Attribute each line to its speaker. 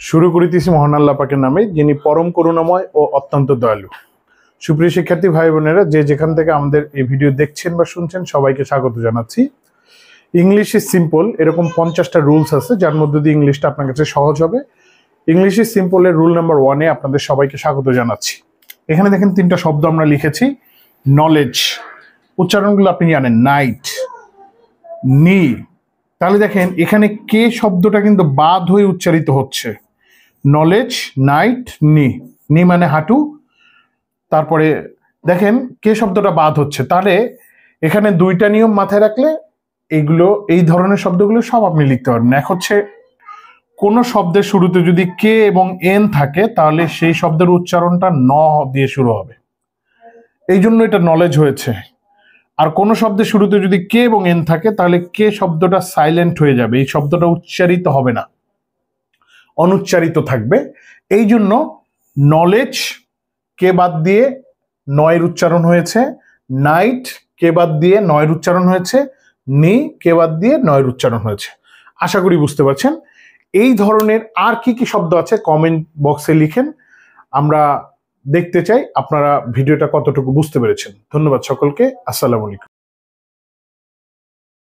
Speaker 1: শুরু করিতেছি মহান আল্লাহ পাকের নামে, যিনি পরম করুণাময় ও অত্যন্ত দয়ালু। সুপ্রিয় শিক্ষার্থী ভাই বোনেরা, যে যেখান থেকে আমাদের এই ভিডিও দেখছেন বা শুনছেন, সবাইকে স্বাগত জানাচ্ছি। ইংলিশ ইজ সিম্পল, এরকম 50টা রুলস আছে যার মধ্যে দিয়ে ইংলিশটা আপনার কাছে সহজ হবে। ইংলিশ ইজ সিম্পলের রুল নাম্বার 1-এ আপনাদের সবাইকে স্বাগত জানাচ্ছি। এখানে দেখেন 3টা শব্দ আমরা লিখেছি। নলেজ, উচ্চারণগুলো আপনি জানেন, নাইট, নি। তাহলে দেখেন এখানে কে শব্দটা কিন্তু বাদ হয়ে উচ্চারিত হচ্ছে। নলেজ, নাইট, নি। নি মানে হাঁটু। তারপরে দেখেন কে শব্দটা বাদ হচ্ছে। তাহলে এখানে 2টা নিয়ম মাথায় রাখলে এইগুলো, এই ধরনের শব্দগুলো সব আপনি লিখতে পারবেন। এক হচ্ছে কোন শব্দের শুরুতে যদি কে এবং এন থাকে তাহলে সেই শব্দের উচ্চারণটা ন দিয়ে শুরু হবে, এই জন্য এটা নলেজ হয়েছে। আর কোন শব্দের শুরুতে যদি কে এবং এন থাকে তাহলে কে শব্দটা সাইলেন্ট হয়ে যাবে, এই শব্দটা উচ্চারিত হবে না, অনুচ্চারিত থাকবে। এই জন্য নলেজ কে বাদ দিয়ে নয়ের উচ্চারণ হয়েছে, নাইট কে বাদ দিয়ে নয়ের উচ্চারণ হয়েছে, নি কে বাদ দিয়ে নয়ের উচ্চারণ হয়েছে। আশা করি বুঝতে পারছেন। এই ধরনের আর কি কি শব্দ আছে কমেন্ট বক্সে লিখেন, আমরা দেখতে চাই আপনারা ভিডিওটা কতটুকু বুঝতে পেরেছেন। ধন্যবাদ সকলকে। আসসালামু আলাইকুম।